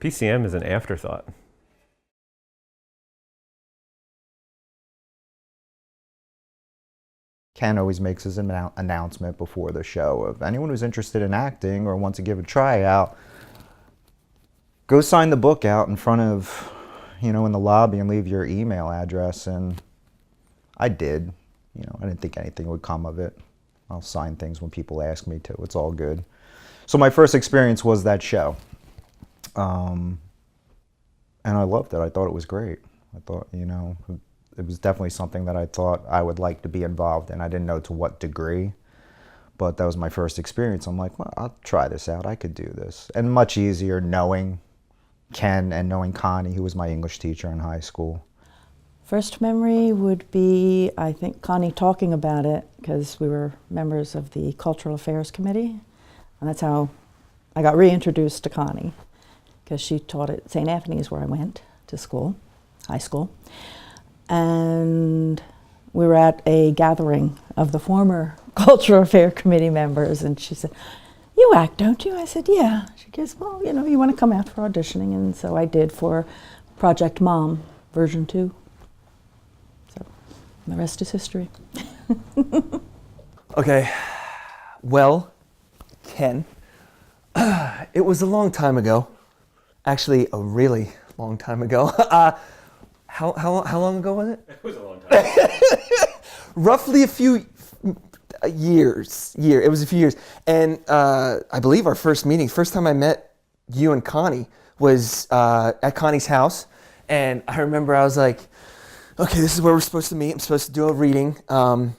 PCM is an afterthought. Ken always makes his announcement before the show of anyone who's interested in acting or wants to give a tryout, go sign the book out in front of, in the lobby and leave your email address. And I did. I didn't think anything would come of it. I'll sign things when people ask me to. It's all good. So my first experience was that show. And I loved it. I thought it was great. I thought, it was definitely something that I thought I would like to be involved in. I didn't know to what degree, but that was my first experience. I'm like, well, I'll try this out. I could do this. And much easier knowing Ken and knowing Connie, who was my English teacher in high school. First memory would be, I think, Connie talking about it, because we were members of the Cultural Affairs Committee, and that's how I got reintroduced to Connie, because she taught at St. Anthony's, where I went to school, high school. And we were at a gathering of the former Cultural Affairs Committee members, and she said, "You act, don't you?" I said, "Yeah." She goes, "Well, you want to come out for auditioning?" And so I did for Project Mom, version 2. So the rest is history. Okay, well, Ken, it was a long time ago. Actually, a really long time ago. How long ago was it? It was a long time. Roughly a few years. It was a few years. And I believe our first time I met you and Connie was at Connie's house. And I remember I was like, okay, this is where we're supposed to meet. I'm supposed to do a reading. And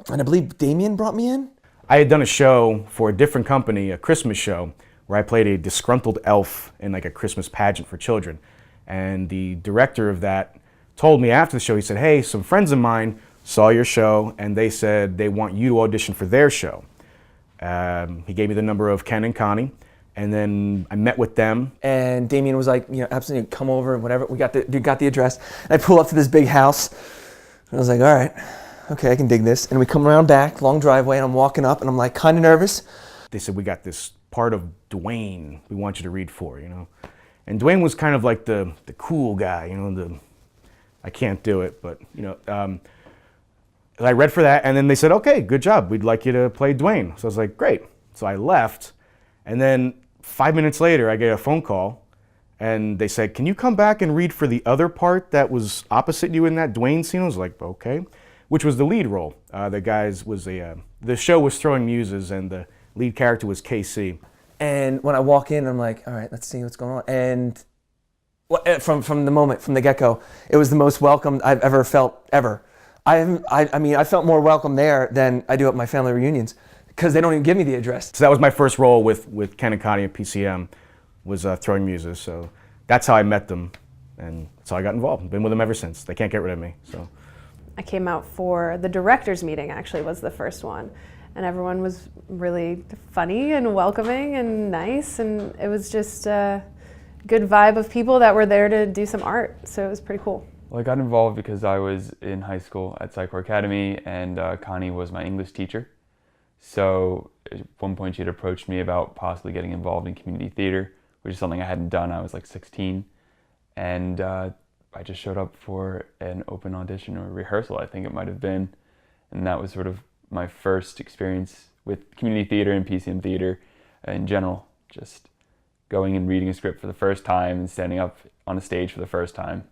I believe Damien brought me in. I had done a show for a different company, a Christmas show, where I played a disgruntled elf in like a Christmas pageant for children. And the director of that told me after the show, he said, "Hey, some friends of mine saw your show and they said they want you to audition for their show." He gave me the number of Ken and Connie, and then I met with them. And Damien was like, absolutely, come over, whatever. We got the address. And I pull up to this big house. And I was like, all right, okay, I can dig this. And we come around back, long driveway, and I'm walking up, and I'm like kind of nervous. They said, "We got this part of Dwayne we want you to read for, And Dwayne was kind of like the cool guy, I can't do it, but, I read for that, and then they said, "Okay, good job, we'd like you to play Dwayne." So I was like, great. So I left, and then 5 minutes later, I get a phone call, and they said, "Can you come back and read for the other part that was opposite you in that Dwayne scene?" I was like, okay, which was the lead role. The show was Throwing Muses, and the lead character was KC. And when I walk in, I'm like, all right, let's see what's going on. And from the get-go, it was the most welcomed I've ever felt, ever. I felt more welcome there than I do at my family reunions, because they don't even give me the address. So that was my first role with Ken and Connie at PCM, was Throwing Muses. So that's how I met them, and that's how I got involved. I've been with them ever since. They can't get rid of me. So I came out for the director's meeting, actually, was the first one. And everyone was really funny and welcoming and nice, and it was just a good vibe of people that were there to do some art, so it was pretty cool. Well, I got involved because I was in high school at Psychor Academy, and Connie was my English teacher. So at one point she had approached me about possibly getting involved in community theater, which is something I hadn't done. I was like 16, and I just showed up for an open audition or rehearsal, I think it might have been, and that was sort of my first experience with community theater and PCM theater in general, just going and reading a script for the first time and standing up on a stage for the first time.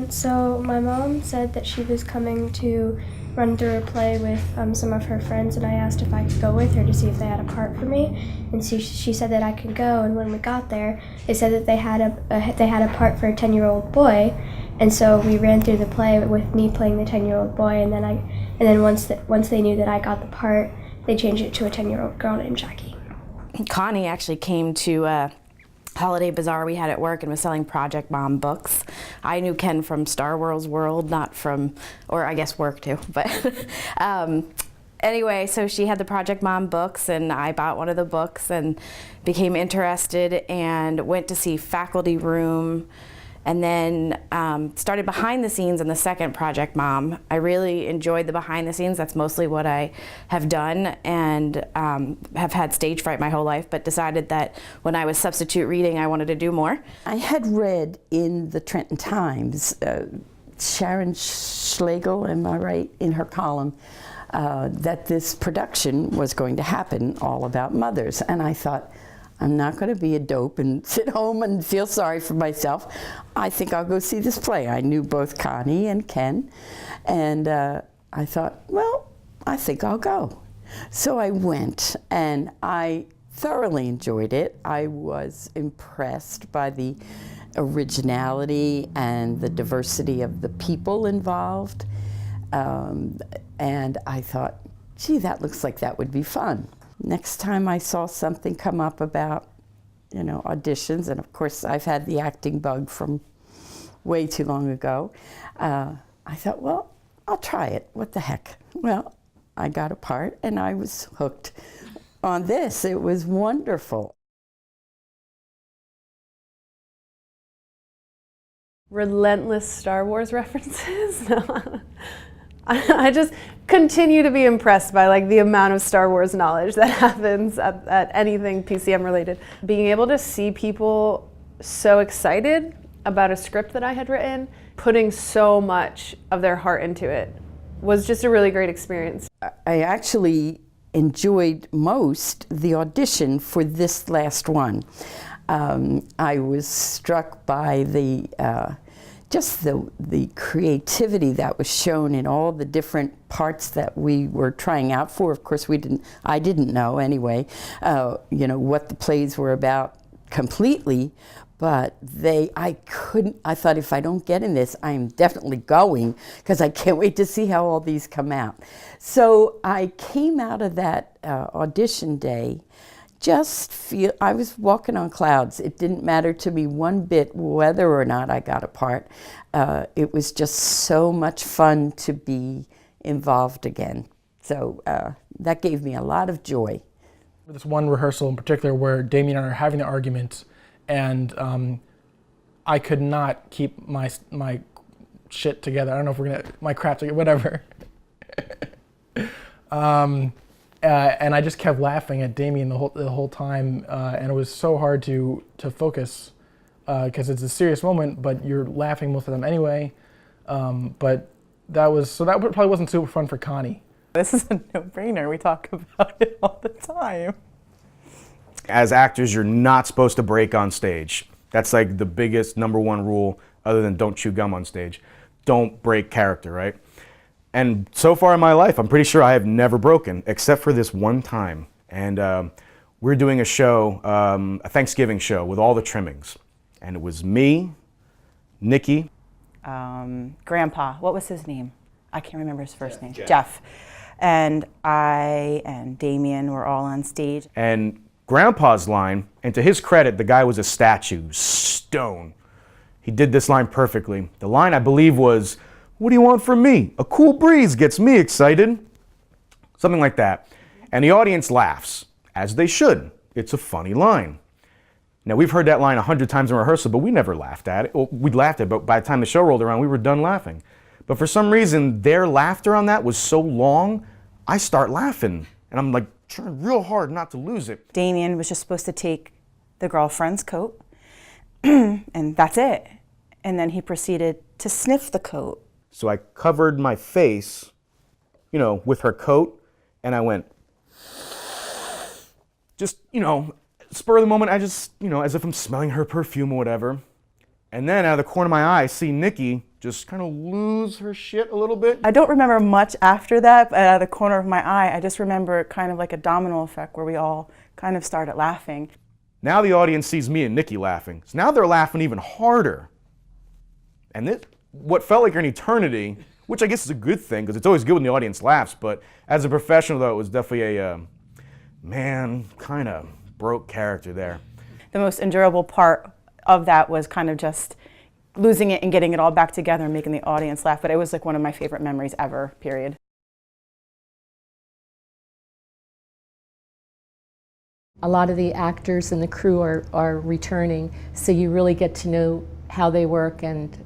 So my mom said that she was coming to run through a play with some of her friends, and I asked if I could go with her to see if they had a part for me, and she said that I could go. And when we got there, they said that they had a part for a 10-year-old boy, and so we ran through the play with me playing the 10-year-old boy, and then once they knew that I got the part, they changed it to a 10-year-old girl named Jackie. Connie actually came to Holiday Bazaar we had at work and was selling Project Mom books. I knew Ken from Star Wars World, not from, or I guess work too, but anyway, so she had the Project Mom books, and I bought one of the books and became interested and went to see Faculty Room And then started behind the scenes in the second Project Mom. I really enjoyed the behind the scenes. That's mostly what I have done, and have had stage fright my whole life, but decided that when I was substitute reading, I wanted to do more. I had read in the Trenton Times, Sharon Schlegel, am I right, in her column, that this production was going to happen all about mothers. And I thought, I'm not going to be a dope and sit home and feel sorry for myself. I think I'll go see this play. I knew both Connie and Ken, and I thought, well, I think I'll go. So I went, and I thoroughly enjoyed it. I was impressed by the originality and the diversity of the people involved, and I thought, gee, that looks like that would be fun. Next time I saw something come up about, you know, auditions, and of course I've had the acting bug from way too long ago, I thought, well, I'll try it. What the heck? Well, I got a part and I was hooked on this. It was wonderful. Relentless Star Wars references. No. I just continue to be impressed by like the amount of Star Wars knowledge that happens at anything PCM related. Being able to see people so excited about a script that I had written, putting so much of their heart into it, was just a really great experience. I actually enjoyed most the audition for this last one. I was struck by just the creativity that was shown in all the different parts that we were trying out for. Of course, I didn't know anyway, you know, what the plays were about completely, but I thought, if I don't get in this, I'm definitely going, because I can't wait to see how all these come out. So I came out of that audition day I was walking on clouds. It didn't matter to me one bit whether or not I got a part. It was just so much fun to be involved again. So that gave me a lot of joy. This one rehearsal in particular where Damien and I are having the argument, and I could not keep my shit together. I don't know if my crap together, whatever. And I just kept laughing at Damien the whole time, and it was so hard to focus because it's a serious moment, but you're laughing most of them anyway. But that probably wasn't super fun for Connie. This is a no-brainer. We talk about it all the time. As actors, you're not supposed to break on stage. That's like the biggest #1 rule, other than don't chew gum on stage. Don't break character, right? And so far in my life, I'm pretty sure I have never broken, except for this one time. And we're doing a show, a Thanksgiving show with all the trimmings. And it was me, Nikki. Grandpa, what was his name? I can't remember his first name. Jeff. And I and Damien were all on stage. And Grandpa's line, and to his credit, the guy was a statue, stone. He did this line perfectly. The line, I believe, was, "What do you want from me? A cool breeze gets me excited." Something like that. And the audience laughs, as they should. It's a funny line. Now, we've heard that line 100 times in rehearsal, but we never laughed at it. Well, we laughed at it, but by the time the show rolled around, we were done laughing. But for some reason, their laughter on that was so long, I start laughing. And I'm like trying real hard not to lose it. Damien was just supposed to take the girlfriend's coat, and that's it. And then he proceeded to sniff the coat. So I covered my face, you know, with her coat, and I went, just, you know, spur of the moment, I just, you know, as if I'm smelling her perfume or whatever. And then out of the corner of my eye, I see Nikki just kind of lose her shit a little bit. I don't remember much after that, but out of the corner of my eye, I just remember kind of like a domino effect where we all kind of started laughing. Now the audience sees me and Nikki laughing. So now they're laughing even harder. And this, what felt like an eternity, which I guess is a good thing, because it's always good when the audience laughs, but as a professional, though, it was definitely a, man, kind of broke character there. The most enjoyable part of that was kind of just losing it and getting it all back together and making the audience laugh, but it was like one of my favorite memories ever, period. A lot of the actors and the crew are returning, so you really get to know how they work, and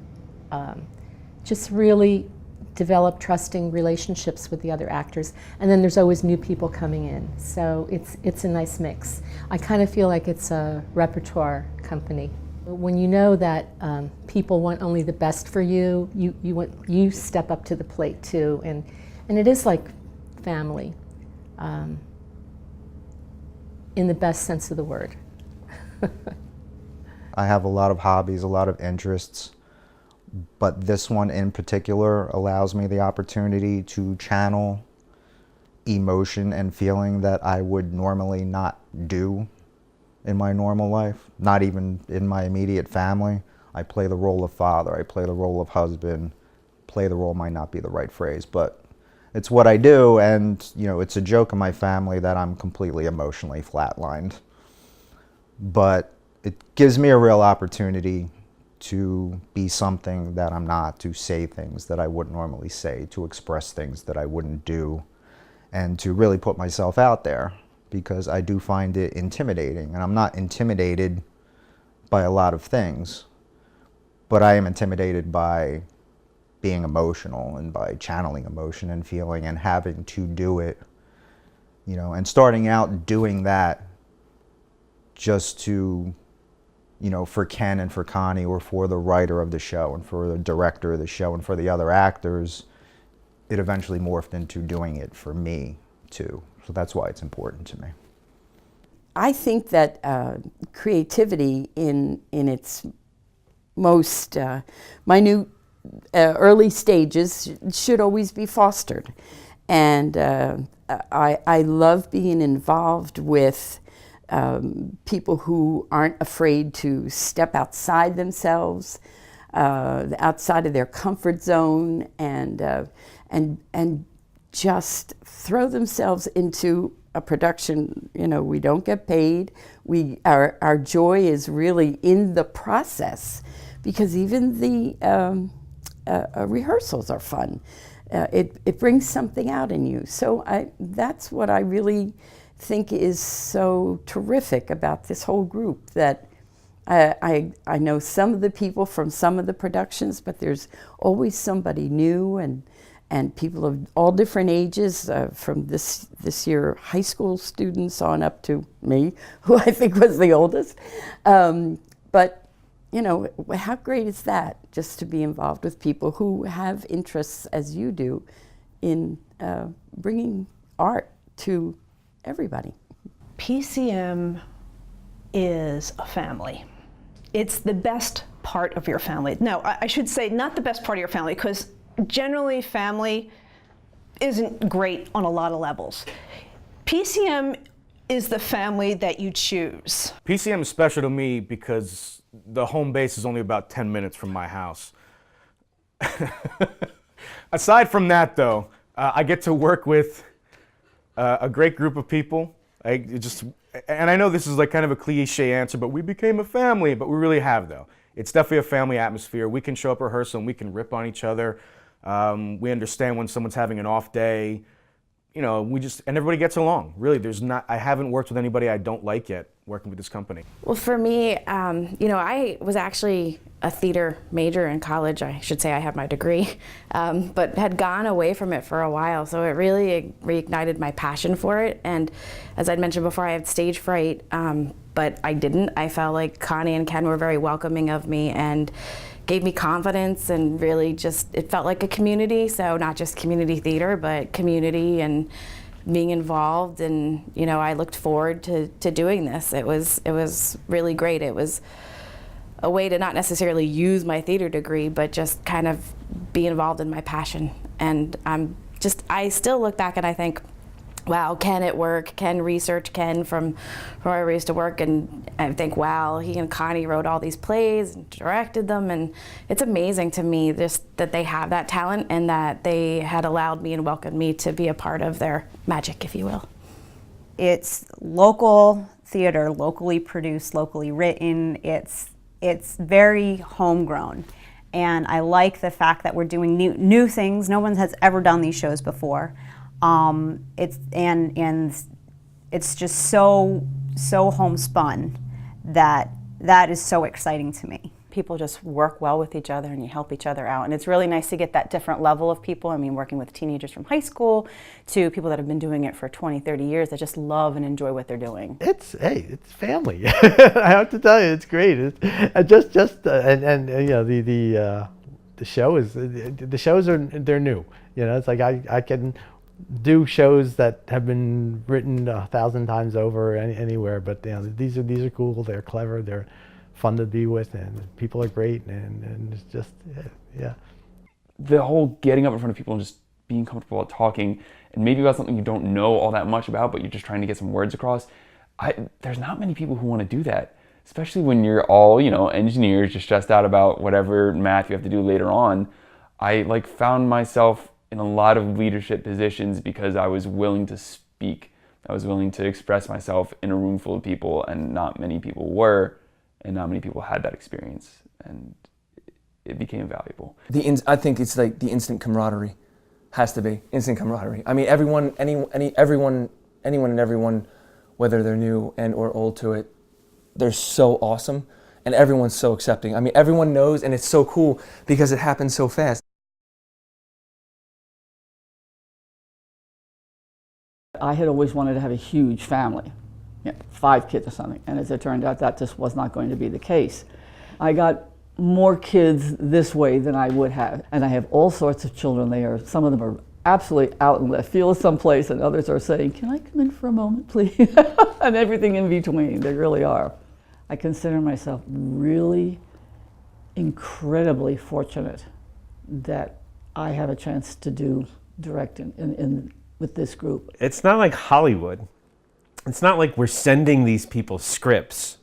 just really develop trusting relationships with the other actors. And then there's always new people coming in, so it's a nice mix. I kind of feel like it's a repertoire company. When you know that people want only the best for you, you step up to the plate too, and it is like family, in the best sense of the word. I have a lot of hobbies, a lot of interests, but this one in particular allows me the opportunity to channel emotion and feeling that I would normally not do in my normal life, not even in my immediate family. I play the role of father, I play the role of husband. Play the role might not be the right phrase, but it's what I do, and you know, it's a joke in my family that I'm completely emotionally flatlined. But it gives me a real opportunity to be something that I'm not, to say things that I wouldn't normally say, to express things that I wouldn't do, and to really put myself out there, because I do find it intimidating. And I'm not intimidated by a lot of things, but I am intimidated by being emotional and by channeling emotion and feeling and having to do it, you know, and starting out doing that just to, you know, for Ken and for Connie, or for the writer of the show and for the director of the show and for the other actors, it eventually morphed into doing it for me too. So that's why it's important to me. I think that creativity in its most minute early stages should always be fostered. And I love being involved with people who aren't afraid to step outside themselves, outside of their comfort zone, and just throw themselves into a production. You know, we don't get paid. Our joy is really in the process, because even the rehearsals are fun. It brings something out in you. So that's what I really think is so terrific about this whole group, that I know some of the people from some of the productions, but there's always somebody new, and people of all different ages, from this year high school students on up to me, who I think was the oldest. But you know, how great is that, just to be involved with people who have interests, as you do, in bringing art to everybody. PCM is a family. It's the best part of your family. No, I should say not the best part of your family, because generally family isn't great on a lot of levels. PCM is the family that you choose. PCM is special to me because the home base is only about 10 minutes from my house. Aside from that, though, I get to work with a great group of people. And I know this is like kind of a cliche answer, but we became a family, but we really have, though. It's definitely a family atmosphere. We can show up rehearsal and we can rip on each other. We understand when someone's having an off day. You know, and everybody gets along. Really, I haven't worked with anybody I don't like yet working with this company. Well, for me, you know, I was actually a theater major in college. I should say I have my degree, but had gone away from it for a while. So it really reignited my passion for it. And as I'd mentioned before, I had stage fright, but I didn't. I felt like Connie and Ken were very welcoming of me and gave me confidence, and really it felt like a community. So not just community theater, but community and being involved. And you know, I looked forward to doing this. It was really great. It was a way to not necessarily use my theater degree, but just kind of be involved in my passion. And I still look back and I think, wow, Ken at work, Ken research, Ken from where I used to work, and I think, wow, he and Connie wrote all these plays and directed them, and it's amazing to me just that they have that talent and that they had allowed me and welcomed me to be a part of their magic, if you will. It's local theater, locally produced, locally written. It's very homegrown, and I like the fact that we're doing new things. No one has ever done these shows before. It's just so homespun that is so exciting to me. people just work well with each other and you help each other out. And it's really nice to get that different level of people. I mean, working with teenagers from high school to people that have been doing it for 20, 30 years that just love and enjoy what they're doing. It's family. I have to tell you, it's great. And you know, the shows they're new. You know, it's like I can do shows that have been written 1,000 times over anywhere, but you know, these are cool. They're clever. They're fun to be with, and people are great, and it's just yeah. The whole getting up in front of people and just being comfortable at talking, and maybe about something you don't know all that much about, but you're just trying to get some words across. There's not many people who want to do that, especially when you're all, you know, engineers, just stressed out about whatever math you have to do later on. I found myself in a lot of leadership positions because I was willing to speak. I was willing to express myself in a room full of people, and not many people were, and not many people had that experience, and it became valuable. I think it's like the instant camaraderie. Has to be instant camaraderie. I mean, anyone and everyone, whether they're new and or old to it, they're so awesome, and everyone's so accepting. I mean, everyone knows, and it's so cool because it happens so fast. I had always wanted to have a huge family, 5 kids or something, and as it turned out, that just was not going to be the case. I got more kids this way than I would have, and I have all sorts of children. Some of them are absolutely out in left field someplace, and others are saying, "Can I come in for a moment, please?" And everything in between. They really are. I consider myself really incredibly fortunate that I have a chance to do direct with this group. It's not like Hollywood. It's not like we're sending these people scripts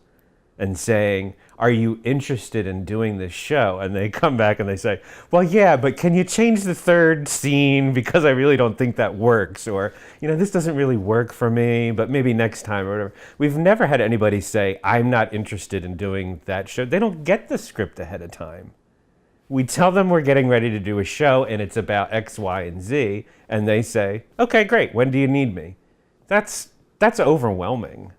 and saying, "Are you interested in doing this show?" And they come back and they say, "Well, yeah, but can you change the 3rd scene because I really don't think that works," or, you know, "This doesn't really work for me, but maybe next time," or whatever. We've never had anybody say, "I'm not interested in doing that show." They don't get the script ahead of time. We tell them we're getting ready to do a show and it's about X, Y, and Z, and they say, "Okay, great, when do you need me?" That's overwhelming.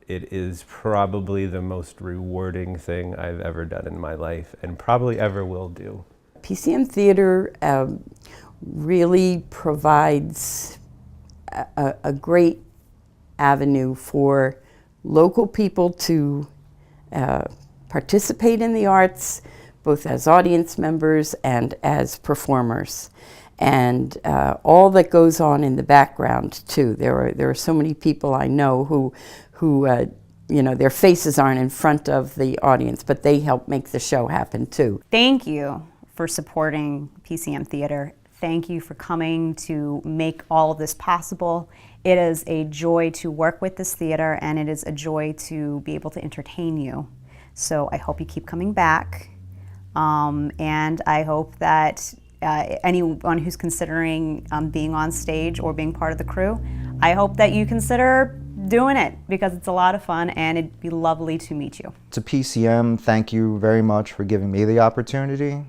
It is probably the most rewarding thing I've ever done in my life, and probably ever will do. PCM Theatre really provides a great avenue for local people to participate in the arts, both as audience members and as performers, and all that goes on in the background too. There are so many people I know who you know, their faces aren't in front of the audience, but they help make the show happen too. Thank you for supporting PCM Theatre. Thank you for coming to make all of this possible. It is a joy to work with this theater, and it is a joy to be able to entertain you. So I hope you keep coming back. And I hope that anyone who's considering being on stage or being part of the crew, I hope that you consider doing it because it's a lot of fun and it'd be lovely to meet you. To PCM, thank you very much for giving me the opportunity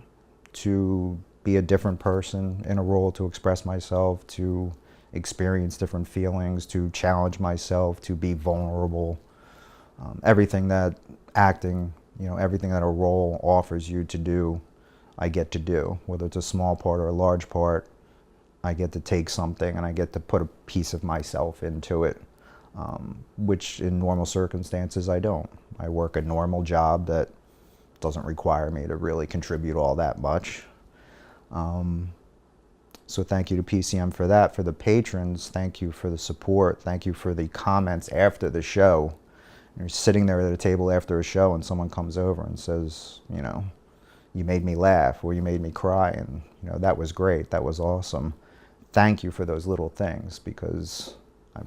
to be a different person in a role, to express myself, to experience different feelings, to challenge myself, to be vulnerable. Everything that acting, you know, everything that a role offers you to do, I get to do. Whether it's a small part or a large part, I get to take something and I get to put a piece of myself into it, which in normal circumstances I don't. I work a normal job that doesn't require me to really contribute all that much. So thank you to PCM for that. For the patrons, thank you for the support. Thank you for the comments after the show. You're sitting there at a table after a show and someone comes over and says, you know, "You made me laugh," or "You made me cry," and you know, "That was great, that was awesome." Thank you for those little things, because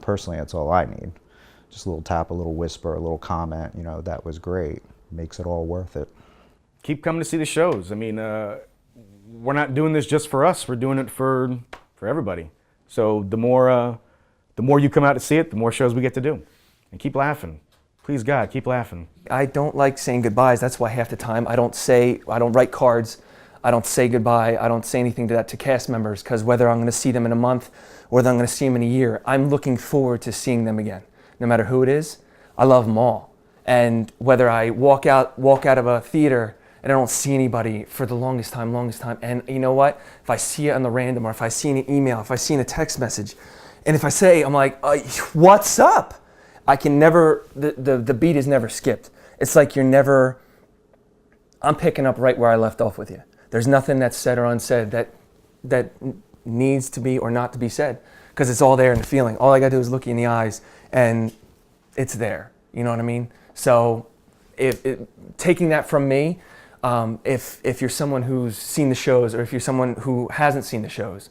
personally that's all I need. Just a little tap, a little whisper, a little comment, you know, "That was great." Makes it all worth it. Keep coming to see the shows. I mean, we're not doing this just for us. We're doing it for everybody. So the more you come out to see it, the more shows we get to do. And keep laughing. Please, God, keep laughing. I don't like saying goodbyes. That's why half the time I don't write cards. I don't say goodbye. I don't say anything to cast members, because whether I'm going to see them in a month or whether I'm going to see them in a year, I'm looking forward to seeing them again. No matter who it is, I love them all. And whether I walk out of a theater and I don't see anybody for the longest time. And you know what? If I see it on the random, or if I see an email, if I see in a text message, and if I say, I'm like, what's up? I can never, the beat is never skipped. It's like I'm picking up right where I left off with you. There's nothing that's said or unsaid that needs to be or not to be said, because it's all there in the feeling. All I gotta do is look you in the eyes and it's there, you know what I mean? So taking that from me, if you're someone who's seen the shows, or if you're someone who hasn't seen the shows,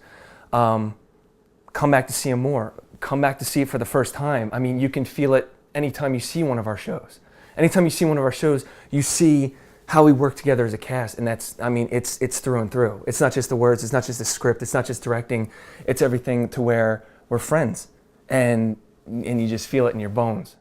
come back to see them more. Come back to see it for the first time. I mean, you can feel it anytime you see one of our shows. Anytime you see one of our shows, you see how we work together as a cast, and it's through and through. It's not just the words, it's not just the script, it's not just directing, it's everything to where we're friends, and you just feel it in your bones.